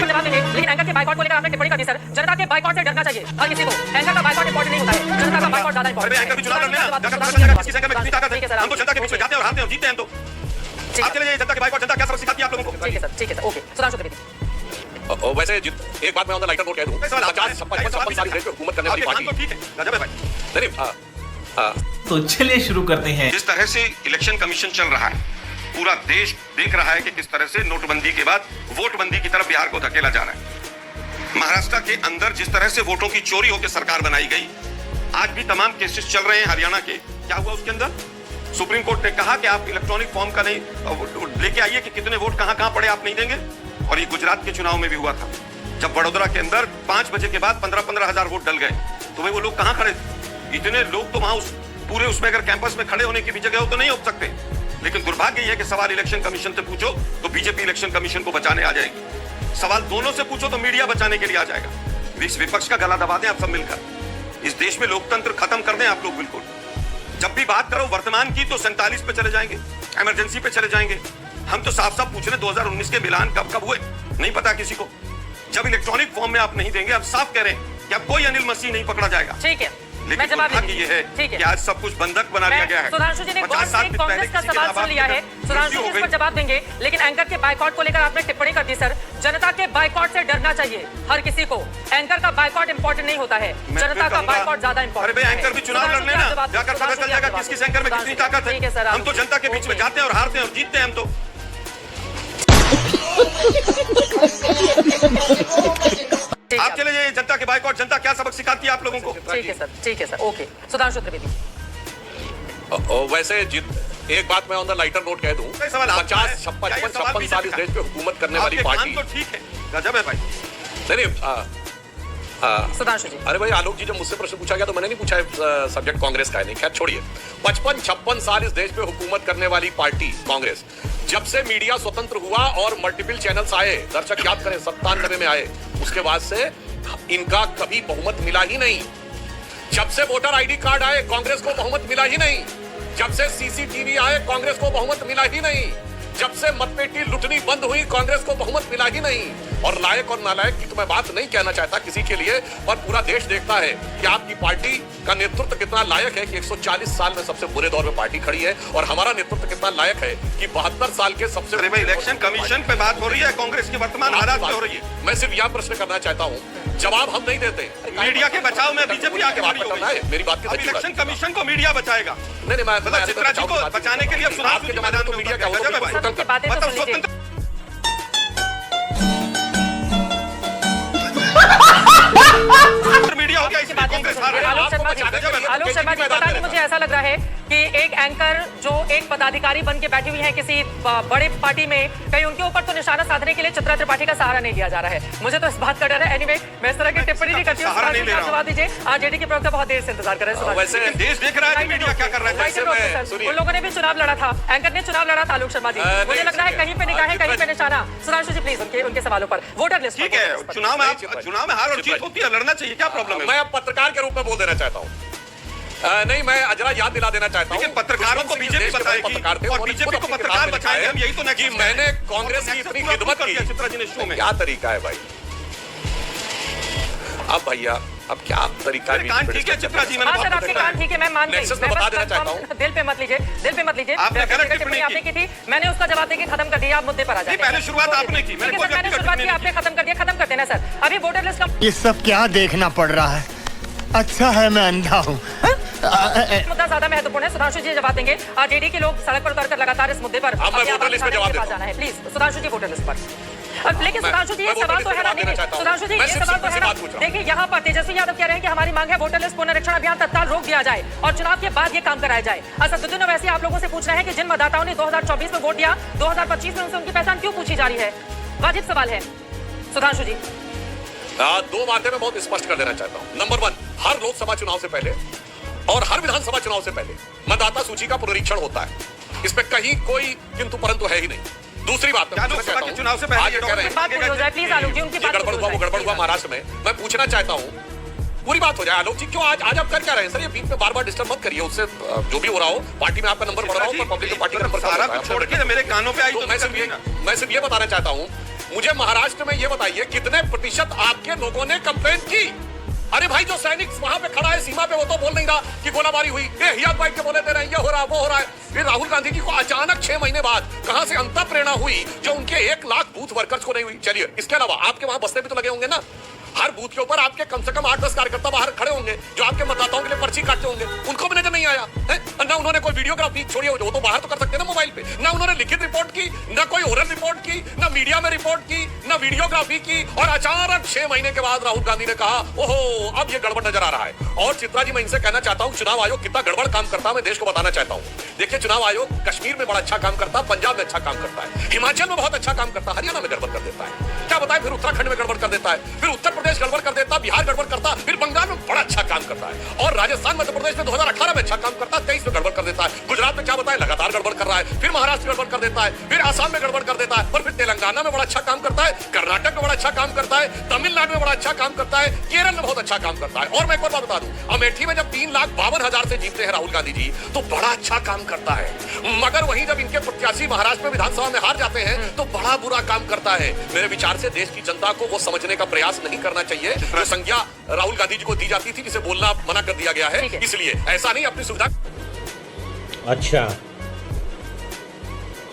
जवाब देंगे, लेकिन एंकर के बाइकआउट को लेकर आपने टिप्पणी कर दी सर। जनता के बाइकआउट से डरना चाहिए हर किसी को। एंकर का बाइकआउट इंपॉर्टेंट नहीं होता है, जनता का बाइकआउट ज्यादा इंपॉर्टेंट है। एंकर भी चुनाव लड़ने ना, जाकर पता चलेगा किसी एंकर में कितनी ताकत है। हम तो जनता के बीच में जाते हैं और हारते हैं और जीतते हैं। हम तो आप चले जाइए, जनता के बाइकआउट जनता क्या सबक सिखाती है आप लोगों को। ठीक है सर, ओके। सुधांशु त्रिवेदी। वैसे एक बात मैं ऑन द लाइटर नोट कह दूं, 50-56 साल देश में हुकूमत करने वाली पार्टी। तो ठीक है, गजब है भाई। नहीं, तो चलिए शुरू करते हैं। जिस तरह से इलेक्शन कमीशन चल रहा है, पूरा देश देख रहा है कि किस तरह से नोटबंदी के बाद वोटबंदी की तरफ बिहार को धकेला जा रहा है। महाराष्ट्र के अंदर जिस तरह से वोटों की चोरी होकर सरकार बनाई गई, आज भी तमाम केसेस चल रहे हैं हरियाणा के। क्या हुआ उसके अंदर? सुप्रीम कोर्ट ने कहा कि आप इलेक्ट्रॉनिक फॉर्म का नहीं लेके आइए कि कितने वोट कहां कहां पड़े आप नहीं देंगे। और ये गुजरात के चुनाव में भी हुआ था, जब वडोदरा के अंदर 5 बजे के बाद 15-15 हजार वोट डल गए, तो भाई वो लोग कहां खड़े थे? इतने लोग तो वहां पूरे उसमें अगर कैंपस में खड़े होने की भी जगह हो तो नहीं हो सकते। लेकिन दुर्भाग्य यह है कि सवाल इलेक्शन कमीशन से पूछो तो बीजेपी इलेक्शन कमीशन को बचाने आ जाएगी, सवाल दोनों से पूछो तो मीडिया बचाने के लिए आ जाएगा। इस विपक्ष का गला दबा दें आप सब मिलकर, इस देश में लोकतंत्र खत्म कर दें आप लोग बिल्कुल। जब भी बात करो वर्तमान की तो 47 पे चले जाएंगे, इमरजेंसी पे चले जाएंगे। हम तो साफ साफ पूछ रहे 2019 के मिलान कब कब हुए नहीं पता किसी को। जब इलेक्ट्रॉनिक फॉर्म में आप नहीं देंगे, आप साफ कह रहे हैं कि अब कोई अनिल मसीह नहीं पकड़ा जाएगा। ठीक है, लेकिन दुर्भाग्य ये है कि आज सब कुछ बंधक बना लिया गया है। सुधांशु जी ने कांग्रेस का सवाल सुन लिया है, सुधांशु जी इस पर जवाब देंगे, लेकिन एंकर के बाइकआउट को लेकर आपने टिप्पणी कर दी सर। जनता के बाइकआउट से डरना चाहिए हर किसी को। एंकर का बाइकआउट इंपॉर्टेंट नहीं होता है, जनता का बाइकआउट ज्यादा इंपॉर्टेंट है। अरे भाई एंकर भी चुनाव लड़ने ना, जाकर पता चल जाएगा किस एंकर में कितनी ताकत है। हम तो जनता के बीच में जाते हैं और हारते हैं और जीतते हैं। हम तो आप चले जाइए, जनता के बाइकआउट जनता क्या सबक सिखाती है आप लोगों को। ठीक है सर, ओके। सुधांशु त्रिवेदी। वैसे एक बात मैं ऑन द लाइटर नोट कह दूं, 50-56 साल इस देश पे हुकूमत करने वाली पार्टी। तो ठीक है, गजब है भाई। नहीं, सुधांशु जी। अरे भाई आलोक जी, जब मुझसे प्रश्न पूछा गया तो मैंने नहीं पूछा सब्जेक्ट कांग्रेस का है, नहीं, खैर छोड़िए। 55-56 साल इस देश पे हुकूमत करने वाली पार्टी कांग्रेस, जब से मीडिया स्वतंत्र हुआ और मल्टीपल चैनल्स आए, दर्शक याद करें 97 में आए, उसके बाद से इनका कभी बहुमत मिला ही नहीं। जब से वोटर आईडी कार्ड आए, कांग्रेस को बहुमत मिला ही नहीं। जब से सीसीटीवी आए, कांग्रेस को बहुमत मिला ही नहीं। जब से मतपेटी लुटनी बंद हुई, कांग्रेस को बहुमत मिला ही नहीं। और लायक और नालायक की तो मैं बात नहीं कहना चाहता किसी के लिए, पर पूरा देश देखता है कि आपकी पार्टी का नेतृत्व कितना लायक है कि 140 साल में सबसे बुरे दौर में पार्टी खड़ी है, और हमारा नेतृत्व कितना लायक है कि 72 साल के सबसे। अरे भाई इलेक्शन कमीशन पे बात हो रही है, कांग्रेस की वर्तमान हालात पे हो रही है। मैं सिर्फ यह प्रश्न करना चाहता हूँ, जवाब हम नहीं देते। मीडिया के बचाव में बीजेपी आके बात करना है, मेरी बात की इलेक्शन कमीशन को मीडिया बचाएगा। नहीं, मैं चित्रा जी को बचाने के लिए आपके जमाने में मीडिया क्या होता है? मीडिया हो गया इसी कांग्रेस हार रही है। आलोक शर्मा जी, पता नहीं, मुझे ऐसा लग रहा है कि एक एंकर जो एक पदाधिकारी बन के बैठी हुई है किसी बड़े पार्टी में, कहीं उनके ऊपर तो निशाना साधने के लिए चित्रा त्रिपाठी का सहारा नहीं लिया जा रहा है। मुझे तो इस बात का डर है। एनीवे, मैं इस तरह की टिप्पणी नहीं करती हूँ। जवाब दीजिए। आज जेडी के प्रवक्ता बहुत देर से इंतजार कर रहे हैं। वैसे देश देख रहा है कि मीडिया क्या कर रहा है। उन लोगों ने भी चुनाव लड़ा था, एंकर ने चुनाव लड़ा था। आलोक शर्मा जी, मुझे लग रहा है कहीं पे निगाहें, कहीं पे निशाना। सुधांशु जी प्लीज उनके सवालों पर। वोटर लिस्ट ठीक है, चुनाव में हार और जीत होती है, लड़ना चाहिए, क्या प्रॉब्लम है? मैं पत्रकार के रूप में बोल देना चाहता हूँ। नहीं, मैं अजरा याद दिला देना चाहता हूँ, पत्रकारों को बीजेपी बताएगी और बीजेपी को पत्रकार बचाएंगे। हम यही तो नहीं कि मैंने कांग्रेस की इतनी खिदमत की। चित्रा जी ने शो में क्या तरीका है भाई? अब भैया, अब क्या तरीका है? कान ठीक है चित्रा जी, मैंने सर आपके कान ठीक है, मैं मान गई। मैं बता देना चाहता हूँ, दिल पे मत लीजिए, दिल पे मत लीजिए। आपने गलत टिप्पणी आपने की थी, मैंने उसका जवाब देके खत्म कर दिया। आप मुद्दे पर आ जाइए। पहले शुरुआत आपने की, मैंने शुरुआत की, आपने खत्म कर दिया। खत्म करते हैं सर। अभी वोटर लिस्ट का ये सब क्या देखना पड़ रहा है? अच्छा है मैं अंधा हूँ। मुद्दा ज्यादा महत्वपूर्ण है। सुधांशु जी जवाब देंगे। जेडी के लोग सड़क पर उतरकर लगातार इस मुद्दे पर वोटर लिस्ट पे जवाब जाना है। Please Sudhanshu ji voter list पर। लेकिन सुधांशु जी ये सवाल तो है ना, सुधांशु जी ये सवाल तो है ना। देखिए यहाँ पर तेजस्वी यादव कह रहे हैं कि हमारी मांग है वोटर लिस्ट पुनरीक्षण अभियान तत्काल रोक दिया जाए और चुनाव के बाद ये काम कराया जाए। असदुद्दीन ओवैसी आप लोगों से पूछ रहे हैं कि जिन मतदाताओं ने 2024 में वोट दिया, 2025 में उनसे उनकी पहचान क्यों पूछी जा रही है? वाजिब सवाल है सुधांशु जी। दो बातें मैं बहुत स्पष्ट कर देना चाहता हूँ। नंबर 1, हर लोकसभा चुनाव से पहले और हर विधानसभा चुनाव से पहले मतदाता सूची का पुनरीक्षण होता है। इसमें कहीं कोई किंतु परंतु है ही नहीं। दूसरी बात लोकसभा के चुनाव से पहले गड़बड़ हुआ, वो गड़बड़ हुआ महाराष्ट्र में। मैं पूछना चाहता हूँ, पूरी बात हो जाए। आलोक जी क्यों आज आप कर क्या रहे हैं सर? ये बीच में बार-बार डिस्टर्ब मत करिए। उससे जो भी हो रहा हो, पार्टी में आपका नंबर बढ़ रहा हो, पर पब्लिक पार्टी का नंबर सारा छोड़ के मेरे कानों पे आई तो मैं सिर्फ ये बताना चाहता हूँ मुझे महाराष्ट्र में ये बताइए कितने प्रतिशत आपके लोगों ने कंप्लेंट की? अरे भाई जो सैनिक वहां पे खड़ा है सीमा पे, वो तो बोल नहीं रहा कि गोलाबारी हुई। ये हियात बाइट के बोले दे रहे हैं ये हो रहा है वो हो रहा है। फिर राहुल गांधी जी को अचानक 6 महीने बाद कहां से अंतः प्रेरणा हुई जो उनके 1 लाख बूथ वर्कर्स को नहीं हुई? चलिए, इसके अलावा आपके वहां बस्ते भी तो लगे होंगे ना, हर बूथ के ऊपर आपके कम से कम 8-10 कार्यकर्ता बाहर खड़े होंगे जो आपके मतदाताओं के लिए पर्ची काटते होंगे। उनको भी नजर नहीं आया है? ना उन्होंने कोई वीडियोग्राफी, छोड़िए वो तो बाहर तो कर सकते हैं ना मोबाइल पे, ना उन्होंने लिखित रिपोर्ट की, ना कोई ओरल रिपोर्ट की, ना मीडिया में रिपोर्ट की, ना वीडियोग्राफी की। और अचानक 6 महीने के बाद राहुल गांधी ने कहा ओहो अब ये गड़बड़ नजर आ रहा है। और चित्रा जी, मैं इनसे कहना चाहता हूं चुनाव आयोग कितना गड़बड़ काम करता है मैं देश को बताना चाहता हूं। देखिए, चुनाव आयोग कश्मीर में बड़ा अच्छा काम करता है, पंजाब में अच्छा काम करता है, हिमाचल में बहुत अच्छा काम करता है, हरियाणा में गड़बड़ कर देता है, क्या बताएं, फिर उत्तराखंड में गड़बड़ कर देता है, फिर उत्तर प्रदेश गड़बड़ कर देता है, बिहार गड़बड़ करता, फिर बंगाल में बड़ा अच्छा काम करता है, और राजस्थान मध्य प्रदेश में 2018 में अच्छा काम करता है, 23 में गड़बड़ कर देता है, गुजरात में क्या बताएं लगातार गड़बड़ कर रहा है, फिर महाराष्ट्र गड़बड़ कर देता है, फिर आसाम में गड़बड़ कर देता है, और फिर तेलंगाना में बड़ा अच्छा काम करता है, कर्नाटक में बड़ा अच्छा काम करता है, तमिलनाडु में बड़ा अच्छा काम करता है, केरल में बहुत अच्छा काम करता है। और मैं एक और बात बता दूं, अमेठी में जब 3,52,000 से जीतते हैं राहुल गांधी जी तो बड़ा अच्छा काम करता है, मगर वहीं जब इनके प्रत्याशी महाराष्ट्र में विधानसभा में हार जाते हैं तो बड़ा बुरा काम करता है। मेरे विचार से देश की जनता को वो समझने का प्रयास नहीं करना चाहिए जो संज्ञा राहुल गांधी जी को दी जाती थी, जिसे बोलना मना कर दिया गया है। इसलिए ऐसा नहीं, अपनी सुविधा अच्छा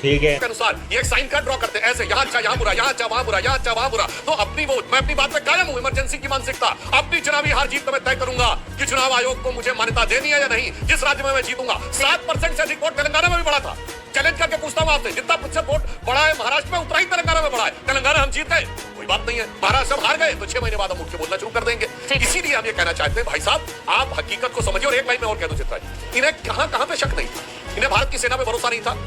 ठीक है के अनुसार ये एक साइन कार्ड ड्रॉ करते हैं, ऐसे यहाँ अच्छा यहाँ बुरा, यहाँ अच्छा वहाँ बुरा, यहाँ अच्छा वहाँ बुरा। तो अपनी वोट, मैं अपनी बात पे कायम हूँ, इमरजेंसी की मानसिकता, अपनी चुनावी हार जीत मैं तय करूंगा कि चुनाव आयोग को मुझे मान्यता देनी है या नहीं। जिस राज्य में मैं जीतूंगा, 7% से अधिक वोट तेलंगाना में भी बढ़ा था। चैलेंज करके पूछता हूँ आपसे, जितना प्रतिशत वोट बढ़ा है महाराष्ट्र में उतना ही तेलंगाना में बढ़ा है। तेलंगाना हम जीत गए, कोई बात नहीं है, महाराष्ट्र हम हार गए तो 6 महीने बाद हम उठ के बोलना शुरू कर देंगे। इसीलिए हम ये कहना चाहते हैं भाई साहब, आप हकीकत को समझिए। और एक लाइन में और कह दो चित्रा जी, इन्हें कहां पे शक नहीं था, इन्हें भारत की सेना पे भरोसा नहीं था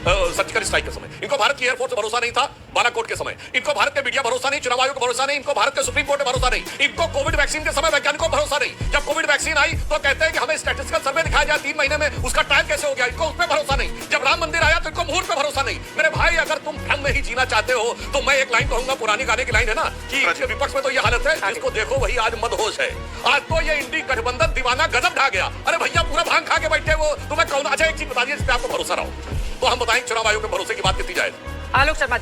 सर्जिकल स्ट्राइक के समय, इनको भारत की एयरफोर्स पे भरोसा नहीं था बालाकोट के समय, इनको भारत के मीडिया भरोसा नहीं, चुनाव आयोग को भरोसा नहीं, इनको भारत के सुप्रीम कोर्ट पे भरोसा नहीं, इनको कोविड वैक्सीन के समय वैज्ञानिकों को भरोसा नहीं। जब कोविड वैक्सीन आई तो कहते हैं कि हमें स्टैटिस्टिकल सर्वे दिखाया जाए 3 महीने में, उसका ट्रायल कैसे हो गया, इनको उस पर भरोसा नहीं। जब राम मंदिर आया तो इनको मुहूर्त पे भरोसा नहीं। मेरे भाई, अगर तुम भ्रम में ही जीना चाहते हो तो मैं एक लाइन कहूंगा, पुरानी गाने की लाइन है ना कि विपक्ष में तो ये हालत है, जिसको देखो वही आज मदहोश है। आज तो ये इंडी गठबंधन दीवाना गजब ढा गया। अरे भैया, पूरा भांग खा के बैठे वो, तुम्हें कौन? अच्छा एक चीज बता दीजिए जिस पे आपको भरोसा रहो, तो हम बताएं चुनाव आयोग के भरोसे की बात कितनी जाए। आलोक शर्मा।